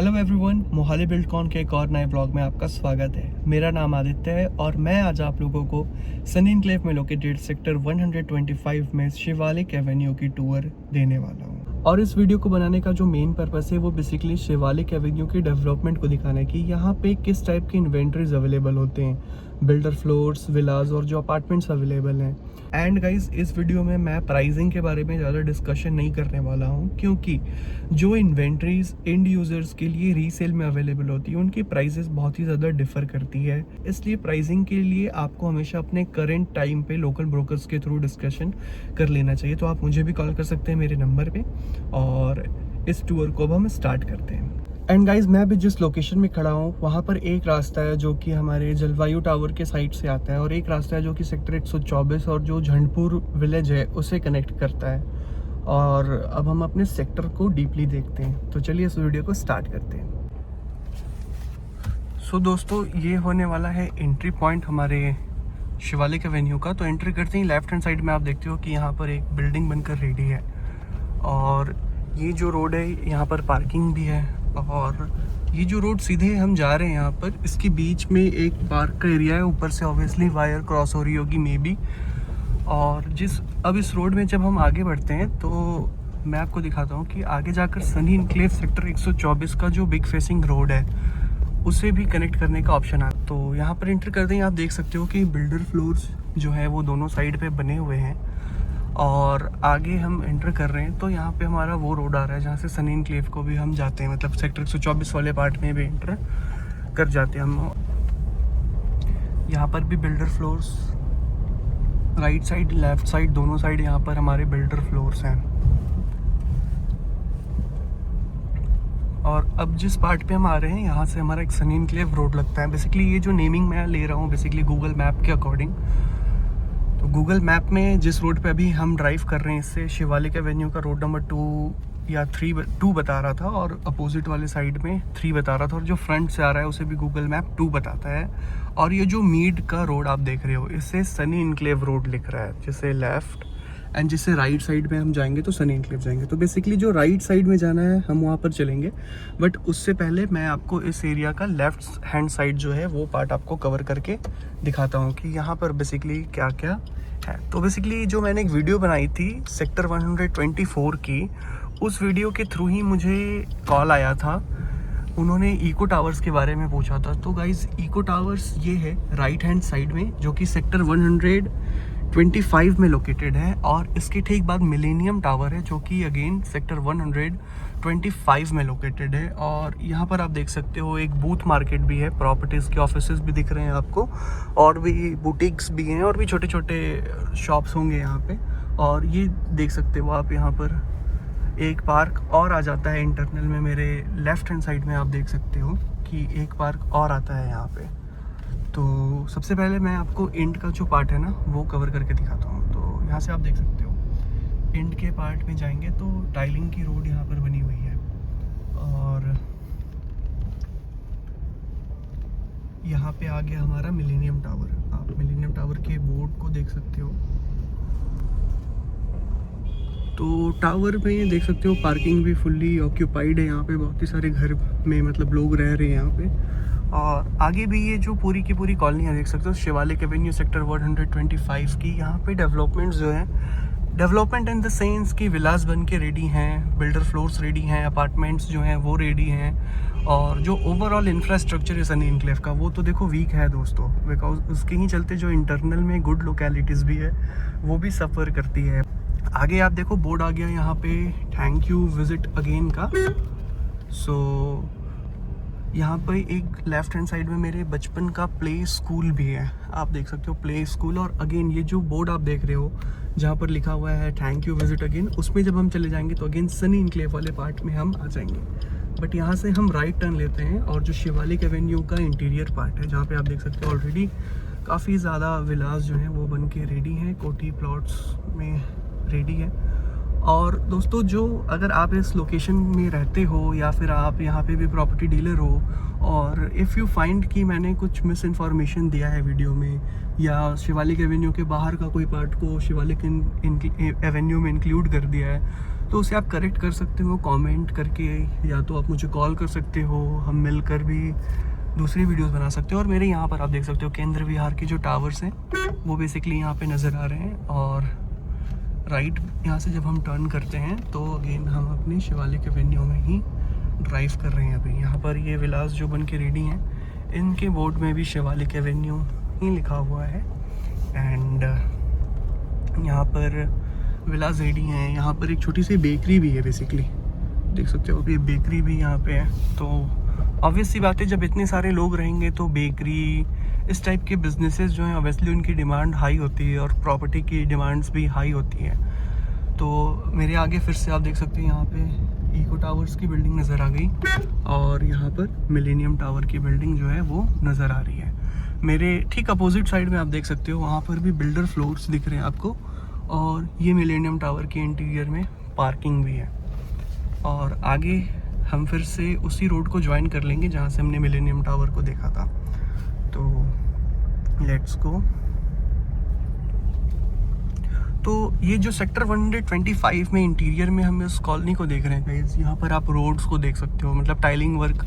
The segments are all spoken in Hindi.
हेलो एवरीवन, मोहाली बिल्डकॉन के एक और नए ब्लॉग में आपका स्वागत है। मेरा नाम आदित्य है और मैं आज आप लोगों को सनी एन्क्लेव में लोकेटेड सेक्टर 125 में शिवालिक एवेन्यू की टूर देने वाला हूँ। और इस वीडियो को बनाने का जो मेन पर्पस है वो बेसिकली शिवालिक एवेन्यू की डेवलपमेंट को दिखाने की, यहाँ पे किस टाइप की इन्वेंट्रीज अवेलेबल होते हैं, बिल्डर फ्लोर्स, विलाज और जो अपार्टमेंट्स अवेलेबल हैं। एंड गाइज, इस वीडियो में मैं प्राइसिंग के बारे में ज़्यादा डिस्कशन नहीं करने वाला हूँ, क्योंकि जो इन्वेंट्रीज एंड यूज़र्स के लिए रीसेल में अवेलेबल होती है उनकी प्राइसेस बहुत ही ज़्यादा डिफर करती है। इसलिए प्राइसिंग के लिए आपको हमेशा अपने करेंट टाइम पे लोकल ब्रोकर्स के थ्रू डिस्कशन कर लेना चाहिए। तो आप मुझे भी कॉल कर सकते हैं मेरे नंबर पे और इस टूर को अब हम स्टार्ट करते हैं। एंड गाइज, मैं अभी जिस लोकेशन में खड़ा हूँ वहाँ पर एक रास्ता है जो कि हमारे जलवायु टावर के साइड से आता है और एक रास्ता है जो कि सेक्टर 124 और जो झंडपुर विलेज है उसे कनेक्ट करता है। और अब हम अपने सेक्टर को डीपली देखते हैं, तो चलिए इस वीडियो को स्टार्ट करते हैं। सो दोस्तों, ये होने वाला है एंट्री पॉइंट हमारे शिवालिक एवेन्यू का। तो एंट्री करते ही लेफ्ट हैंड साइड में आप देखते हो कि यहाँ पर एक बिल्डिंग बनकर रेडी है और ये जो रोड है यहाँ पर पार्किंग भी है। और ये जो रोड सीधे हम जा रहे हैं यहाँ पर, इसके बीच में एक पार्क का एरिया है, ऊपर से ऑब्वियसली वायर क्रॉस हो रही होगी मे बी। और अब इस रोड में जब हम आगे बढ़ते हैं तो मैं आपको दिखाता हूँ कि आगे जाकर सनी एन्क्लेव सेक्टर 124 का जो बिग फेसिंग रोड है उसे भी कनेक्ट करने का ऑप्शन है। तो यहाँ पर एंटर करते ही आप देख सकते हो कि बिल्डर फ्लोर्स जो है वो दोनों साइड पे बने हुए हैं। और आगे हम एंटर कर रहे हैं तो यहाँ पे हमारा वो रोड आ रहा है जहाँ से सनी एन्क्लेव को भी हम जाते हैं, मतलब सेक्टर 124 वाले पार्ट में भी एंटर कर जाते हैं हम। यहाँ पर भी builder floors, right side left side दोनों साइड यहाँ पर हमारे बिल्डर फ्लोर्स हैं। और अब जिस पार्ट पे हम आ रहे हैं यहाँ से हमारा एक सनी एन्क्लेव रोड लगता है। बेसिकली ये जो नेमिंग मैं ले रहा हूँ बेसिकली गूगल मैप के अकॉर्डिंग, तो गूगल मैप में जिस रोड पे अभी हम ड्राइव कर रहे हैं इससे शिवालिक एवेन्यू का रोड नंबर 2 या 2 बता रहा था और अपोजिट वाले साइड में 3 बता रहा था, और जो फ्रंट से आ रहा है उसे भी गूगल मैप 2 बताता है। और ये जो मीड का रोड आप देख रहे हो इससे सनी एन्क्लेव रोड लिख रहा है, जिसे लेफ्ट एंड जिससे राइट साइड में हम जाएंगे तो सनी एन्क्लेव जाएंगे। तो बेसिकली जो राइट साइड में जाना है हम वहाँ पर चलेंगे, बट उससे पहले मैं आपको इस एरिया का लेफ्ट हैंड साइड जो है वो पार्ट आपको कवर करके दिखाता हूँ कि यहाँ पर बेसिकली क्या क्या है। तो बेसिकली जो मैंने एक वीडियो बनाई थी सेक्टर 124 की, उस वीडियो के थ्रू ही मुझे कॉल आया था। उन्होंने इको टावर्स के बारे में पूछा था। तो गाइज, इको टावर्स ये है राइट हैंड साइड में जो कि सेक्टर 125 में लोकेटेड है, और इसके ठीक बाद मिलेनियम टावर है जो कि अगेन सेक्टर 125 में लोकेटेड है। और यहाँ पर आप देख सकते हो एक बूथ मार्केट भी है, प्रॉपर्टीज़ के ऑफिसेज भी दिख रहे हैं आपको, और भी बुटीक्स भी हैं और भी छोटे छोटे शॉप्स होंगे यहाँ पे। और ये देख सकते हो आप यहाँ पर एक पार्क और आ जाता है इंटरनल में, मेरे लेफ्ट हैंड साइड में आप देख सकते हो कि एक पार्क और आता है यहाँ पे। तो सबसे पहले मैं आपको एंड का जो पार्ट है ना वो कवर करके दिखाता हूँ। तो यहाँ से आप देख सकते हो एंड के पार्ट में जाएंगे तो टाइलिंग की रोड यहाँ पर बनी हुई है, और यहाँ पे आ गया हमारा मिलेनियम टावर। आप मिलेनियम टावर के बोर्ड को देख सकते हो। तो टावर में देख सकते हो पार्किंग भी फुल्ली ऑक्यूपाइड है, यहाँ पे बहुत ही सारे घर में मतलब लोग रह रहे हैं यहाँ पे। और आगे भी ये जो पूरी की पूरी कॉलोनी है देख सकते हो शिवालिक एवेन्यू सेक्टर 125 की, यहाँ पे डेवलपमेंट्स जो हैं, डेवलपमेंट इन द सेंस कि विलास बन के रेडी हैं, बिल्डर फ्लोर्स रेडी हैं, अपार्टमेंट्स जो हैं वो रेडी हैं। और जो ओवरऑल इंफ्रास्ट्रक्चर है सनी एन्क्लेव का वो तो देखो वीक है दोस्तों, बिकॉज उसके ही चलते जो इंटरनल में गुड लोकेलिटीज़ भी है वो भी सफ़र करती है। आगे आप देखो बोर्ड आ गया यहाँ पे थैंक यू विजिट अगेन का। सो यहाँ पे एक लेफ्ट हैंड साइड में मेरे बचपन का प्ले स्कूल भी है, आप देख सकते हो प्ले स्कूल। और अगेन ये जो बोर्ड आप देख रहे हो जहाँ पर लिखा हुआ है थैंक यू विजिट अगेन, उसमें जब हम चले जाएंगे तो अगेन सनी एन्क्लेव वाले पार्ट में हम आ जाएंगे। बट यहाँ से हम राइट टर्न लेते हैं और जो शिवालिक एवेन्यू का इंटीरियर पार्ट है जहाँ पे आप देख सकते हो ऑलरेडी काफ़ी ज़्यादा विलास जो हैं वो बन के रेडी हैं, कोठी प्लॉट्स में रेडी है। और दोस्तों, जो अगर आप इस लोकेशन में रहते हो या फिर आप यहाँ पे भी प्रॉपर्टी डीलर हो और इफ़ यू फाइंड कि मैंने कुछ मिस इन्फॉर्मेशन दिया है वीडियो में, या शिवालिक एवेन्यू के बाहर का कोई पार्ट को शिवालिक एवेन्यू में इंक्लूड कर दिया है, तो उसे आप करेक्ट कर सकते हो कमेंट करके, या तो आप मुझे कॉल कर सकते हो, हम मिलकर भी दूसरी वीडियोस बना सकते हो। और मेरे यहाँ पर आप देख सकते हो केंद्र विहार के जो टावर्स हैं वो बेसिकली यहाँ पे नज़र आ रहे हैं। और राइट यहाँ से जब हम टर्न करते हैं तो अगेन हम अपने शिवालिक एवेन्यू में ही ड्राइव कर रहे हैं। अभी यहाँ पर ये विलास जो बन के रेडी हैं, इनके बोर्ड में भी शिवालिक एवेन्यू ही लिखा हुआ है। एंड यहाँ पर विलास रेडी हैं। यहाँ पर एक छोटी सी बेकरी भी है, बेसिकली देख सकते हो अभी बेकरी भी यहाँ पे है। तो ऑब्वियस सी बात है, जब इतने सारे लोग रहेंगे तो बेकरी इस टाइप के बिजनेसेस जो हैं ऑब्वियसली उनकी डिमांड हाई होती है और प्रॉपर्टी की डिमांड्स भी हाई होती है। तो मेरे आगे फिर से आप देख सकते हैं यहाँ पे इको टावर्स की बिल्डिंग नज़र आ गई और यहाँ पर मिलेनियम टावर की बिल्डिंग जो है वो नज़र आ रही है। मेरे ठीक अपोजिट साइड में आप देख सकते हो वहाँ पर भी बिल्डर फ्लोर्स दिख रहे हैं आपको, और ये मिलेनियम टावर के इंटीरियर में पार्किंग भी है। और आगे हम फिर से उसी रोड को ज्वाइन कर लेंगे जहाँ से हमने मिलेनियम टावर को देखा था। तो लेट्स गो। तो ये जो सेक्टर 125 में इंटीरियर में हम इस कॉलोनी को देख रहे हैं गाइस, यहाँ पर आप रोड्स को देख सकते हो, मतलब टाइलिंग वर्क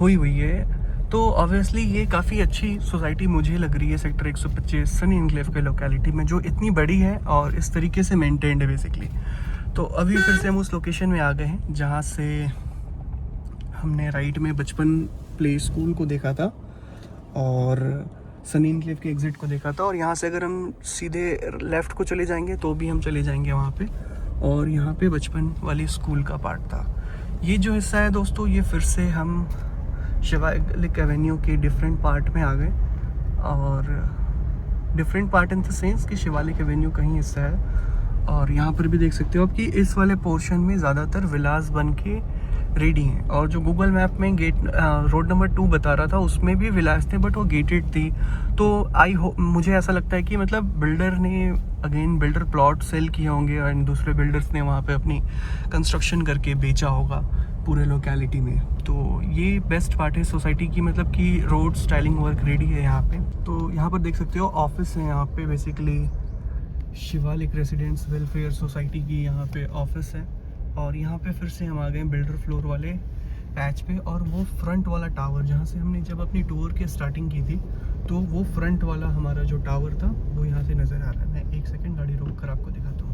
हुई हुई है। तो ऑब्वियसली ये काफ़ी अच्छी सोसाइटी मुझे लग रही है सेक्टर 125 सनी एन्क्लेव के लोकेलिटी में, जो इतनी बड़ी है और इस तरीके से मेंटेन्ड है बेसिकली। तो अभी फिर से हम उस लोकेशन में आ गए हैं जहाँ से हमने राइट में बचपन प्ले स्कूल को देखा था और सनी एन्क्लेव के एग्ज़िट को देखा था। और यहाँ से अगर हम सीधे लेफ़्ट को चले जाएंगे तो भी हम चले जाएंगे वहाँ पे, और यहाँ पे बचपन वाली स्कूल का पार्ट था। ये जो हिस्सा है दोस्तों, ये फिर से हम शिवालिक एवेन्यू के डिफरेंट पार्ट में आ गए। और different part in the sense कि शिवालिक एवेन्यू का ही हिस्सा है। और यहाँ पर भी देख सकते हो आप कि इस वाले पोर्शन में ज़्यादातर विलास बन के रेडी हैं। और जो गूगल मैप में गेट रोड नंबर 2 बता रहा था उसमें भी विलास थे, बट वो गेटेड थी। तो मुझे ऐसा लगता है कि मतलब बिल्डर ने अगेन बिल्डर प्लॉट सेल किए होंगे एंड दूसरे बिल्डर्स ने वहाँ पे अपनी कंस्ट्रक्शन करके बेचा होगा पूरे लोकेलिटी में। तो ये बेस्ट पार्ट है सोसाइटी की, मतलब कि रोड स्टाइलिंग वर्क रेडी है यहाँ पे। तो यहाँ पर देख सकते हो ऑफिस है यहाँ पे, basically Shivalik residents welfare society की यहाँ पे ऑफिस है। और यहाँ पे फिर से हम आ गए बिल्डर फ्लोर वाले पैच पे, और वो फ्रंट वाला टावर जहाँ से हमने जब अपनी टूर की स्टार्टिंग की थी, तो वो फ्रंट वाला हमारा जो टावर था वो यहाँ से नज़र आ रहा है। मैं एक सेकंड गाड़ी रोक कर आपको दिखाता हूँ।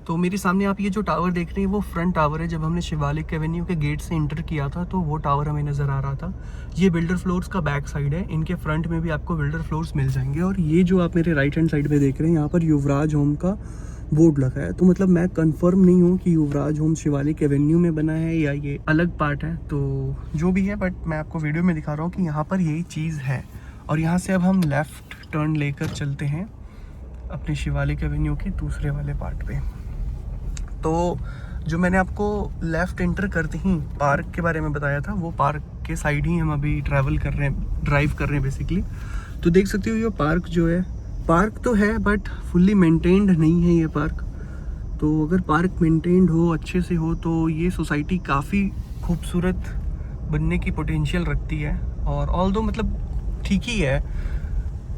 तो मेरे सामने आप ये जो टावर देख रहे हैं वो फ्रंट टावर है। जब हमने शिवालिक एवेन्यू के गेट से इंटर किया था तो वो टावर हमें नज़र आ रहा था। ये बिल्डर फ्लोर्स का बैक साइड है, इनके फ्रंट में भी आपको बिल्डर फ्लोर्स मिल जाएंगे। और ये जो आप मेरे राइट हैंड साइड पे देख रहे हैं, यहाँ पर युवराज होम का बोर्ड लगा है। तो मतलब मैं कंफर्म नहीं हूँ कि युवराज होम शिवालिक एवेन्यू में बना है या ये अलग पार्ट है, तो जो भी है, बट मैं आपको वीडियो में दिखा रहा हूँ कि यहाँ पर यही चीज़ है। और यहाँ से अब हम लेफ़्ट टर्न लेकर चलते हैं अपने शिवालिक एवेन्यू के दूसरे वाले पार्ट पे। तो जो मैंने आपको लेफ़्ट एंटर करते ही पार्क के बारे में बताया था, वो पार्क के साइड ही हम अभी ड्राइव कर रहे हैं बेसिकली। तो देख सकते हो ये पार्क जो है, पार्क तो है बट फुल्ली मेंटेन्ड नहीं है ये पार्क। तो अगर पार्क मेंटेन्ड हो, अच्छे से हो, तो ये सोसाइटी काफ़ी खूबसूरत बनने की पोटेंशियल रखती है। और ऑल्दो मतलब ठीक ही है,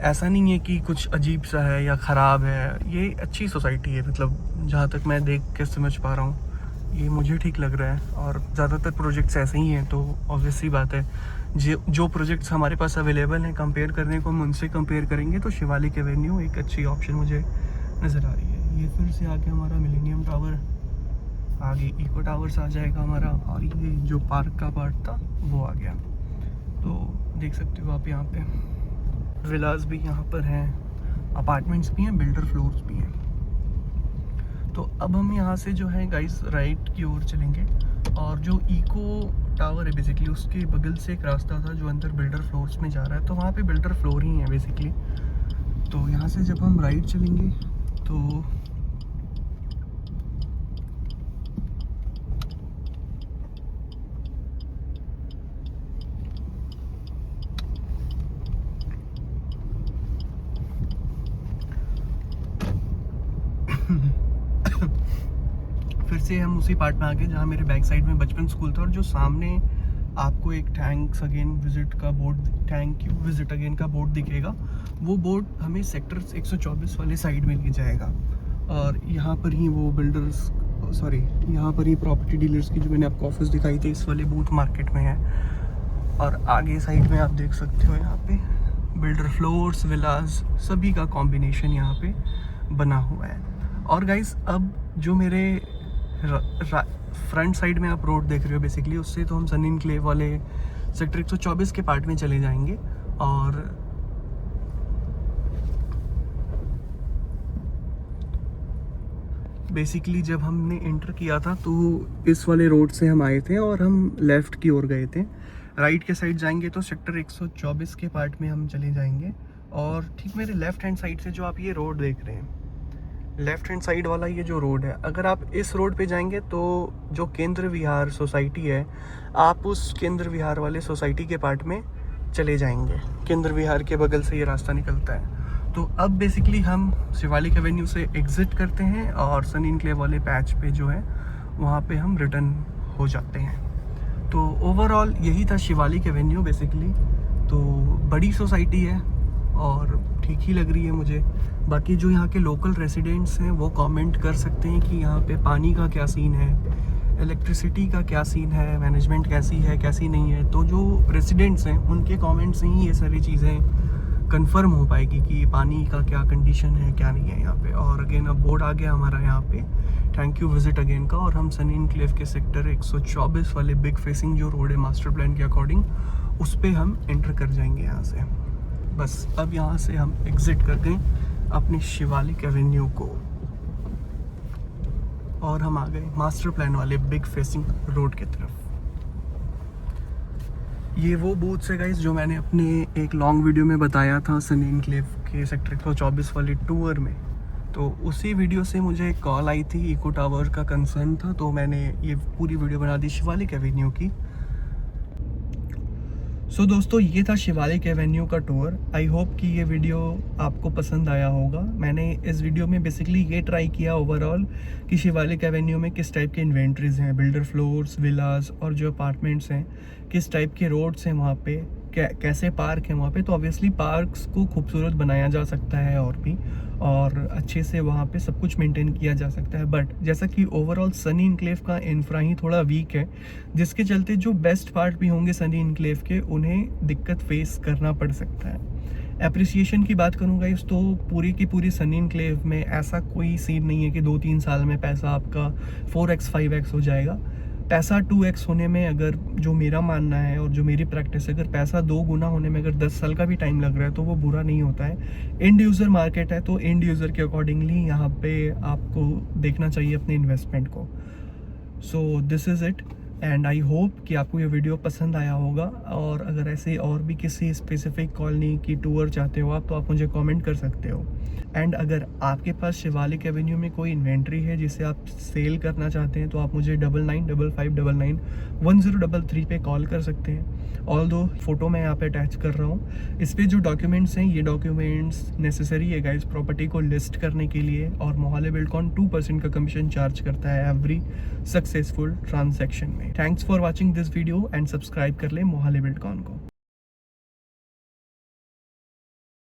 ऐसा नहीं है कि कुछ अजीब सा है या ख़राब है। ये अच्छी सोसाइटी है, मतलब जहाँ तक मैं देख के समझ पा रहा हूँ ये मुझे ठीक लग रहा है। और ज़्यादातर प्रोजेक्ट्स ऐसे ही हैं, तो ऑब्वियस सी बात है जो प्रोजेक्ट्स हमारे पास अवेलेबल हैं कंपेयर करने को, हम उनसे कंपेयर करेंगे तो शिवालिक एवेन्यू एक अच्छी ऑप्शन मुझे नज़र आ रही है। ये फिर से आके हमारा मिलेनियम टावर, आगे इको टावर्स आ जाएगा हमारा, और ये जो पार्क का पार्ट था वो आ गया। तो देख सकते हो आप यहाँ पे विलास भी यहाँ पर हैं, अपार्टमेंट्स भी हैं, बिल्डर फ्लोर्स भी हैं। तो अब हम यहाँ से जो है गाइस राइट की ओर चलेंगे, और जो इको टावर है बेसिकली उसके बगल से एक रास्ता था जो अंदर बिल्डर फ्लोर्स में जा रहा है, तो वहाँ पे बिल्डर फ्लोर ही है बेसिकली। तो यहाँ से जब हम राइट चलेंगे तो फिर से हम उसी पार्ट में आ गए जहाँ मेरे बैक साइड में बचपन स्कूल था। और जो सामने आपको एक थैंक्स अगेन विजिट का board, thank you visit again का बोर्ड दिखेगा, वो बोर्ड हमें सेक्टर 124 वाले साइड में ले जाएगा। और यहाँ पर ही वो बिल्डर्स यहाँ पर ही प्रॉपर्टी डीलर्स की जो मैंने आपको ऑफिस दिखाई थी इस वाले बूथ मार्केट में है। और आगे साइड में आप देख सकते हो यहाँ पे बिल्डर फ्लोर्स, विलास, सभी का कॉम्बिनेशन यहाँ पे बना हुआ है। और गाइस अब जो मेरे फ्रंट साइड में आप रोड देख रहे हो बेसिकली, उससे तो हम सनी एनक्लेव वाले सेक्टर 124 के पार्ट में चले जाएंगे। और बेसिकली जब हमने एंटर किया था तो इस वाले रोड से हम आए थे और हम लेफ़्ट की ओर गए थे। राइट के साइड जाएंगे तो सेक्टर 124 के पार्ट में हम चले जाएंगे। और ठीक मेरे लेफ़्ट हैंड साइड से जो आप ये रोड देख रहे हैं, लेफ़्ट हैंड साइड वाला ये जो रोड है, अगर आप इस रोड पे जाएंगे तो जो केंद्र विहार सोसाइटी है, आप उस केंद्र विहार वाले सोसाइटी के पार्ट में चले जाएंगे। केंद्र विहार के बगल से ये रास्ता निकलता है। तो अब बेसिकली हम शिवालिक एवेन्यू से एग्ज़िट करते हैं और सनी एनक्लेव वाले पैच पे जो है वहाँ पे हम रिटर्न हो जाते हैं। तो ओवरऑल यही था शिवालिक एवेन्यू बेसिकली। तो बड़ी सोसाइटी है और ठीक ही लग रही है मुझे। बाकी जो यहाँ के लोकल रेसिडेंट्स हैं वो कमेंट कर सकते हैं कि यहाँ पे पानी का क्या सीन है, इलेक्ट्रिसिटी का क्या सीन है, मैनेजमेंट कैसी है कैसी नहीं है। तो जो रेसिडेंट्स हैं उनके कमेंट से ही ये सारी चीज़ें कंफर्म हो पाएगी कि पानी का क्या कंडीशन है क्या नहीं है यहाँ पे। और अगेन अब बोर्ड आ गया हमारा यहाँ पे, थैंक यू विजिट अगेन का। और हम सनी एनक्लेव के सेक्टर 124 वाले बिग फेसिंग जो रोड है मास्टर प्लान के अकॉर्डिंग, उस पर हम एंटर कर जाएंगे यहाँ से। बस अब यहाँ से हम एग्ज़िट कर गए अपने शिवालिक एवेन्यू को और हम आ गए मास्टर प्लान वाले बिग फेसिंग रोड की तरफ। ये वो बूथ्स है गाइस जो मैंने अपने एक लॉन्ग वीडियो में बताया था सनी एनक्लेव के सेक्टर 124 वाले टूर में। तो उसी वीडियो से मुझे एक कॉल आई थी, इको टावर का कंसर्न था, तो मैंने ये पूरी वीडियो बना दी शिवालिक एवेन्यू की। सो दोस्तों ये था शिवालिक एवेन्यू का टूर। आई होप कि ये वीडियो आपको पसंद आया होगा। मैंने इस वीडियो में बेसिकली ये ट्राई किया ओवरऑल कि शिवालिक एवेन्यू में किस टाइप के इन्वेंट्रीज हैं, बिल्डर फ्लोर्स, विलास और जो अपार्टमेंट्स हैं, किस टाइप के रोड्स हैं वहाँ पे, कैसे पार्क हैं वहाँ पे। तो ऑब्वियसली पार्क्स को खूबसूरत बनाया जा सकता है और भी, और अच्छे से वहाँ पे सब कुछ मेंटेन किया जा सकता है। बट जैसा कि ओवरऑल सनी एनक्लेव का इंफ्रा ही थोड़ा वीक है, जिसके चलते जो बेस्ट पार्ट भी होंगे सनी एनक्लेव के, उन्हें दिक्कत फेस करना पड़ सकता है। एप्रिसिएशन की बात करूँगा इस तो पूरी की पूरी सनी एनक्लेव में ऐसा कोई सीन नहीं है कि 2-3 साल में पैसा आपका 4x 5x हो जाएगा। पैसा 2x होने में, अगर जो मेरा मानना है और जो मेरी प्रैक्टिस है, अगर पैसा 2 गुना होने में अगर 10 साल का भी टाइम लग रहा है तो वो बुरा नहीं होता है। एंड यूज़र मार्केट है तो एंड यूज़र के अकॉर्डिंगली यहाँ पे आपको देखना चाहिए अपने इन्वेस्टमेंट को। So this is it and I hope कि आपको ये वीडियो पसंद आया होगा। और अगर ऐसे और भी किसी स्पेसिफिक कॉलोनी की टूर चाहते हो आप, तो आप मुझे कमेंट कर सकते हो। एंड अगर आपके पास शिवालिक एवेन्यू में कोई इन्वेंट्री है जिसे आप सेल करना चाहते हैं, तो आप मुझे 9955991033 पे कॉल कर सकते हैं। ऑल दो फोटो मैं यहाँ पे अटैच कर रहा हूँ। इस पे जो डॉक्यूमेंट्स हैं, ये डॉक्यूमेंट्स नेसेसरी है गाइस प्रॉपर्टी को लिस्ट करने के लिए। और मोहाली बिल्डकॉन 2% का कमीशन चार्ज करता है एवरी सक्सेसफुल ट्रांजैक्शन में। Thanks for watching this video and subscribe कर ले मोहाली बिल्डकॉन को।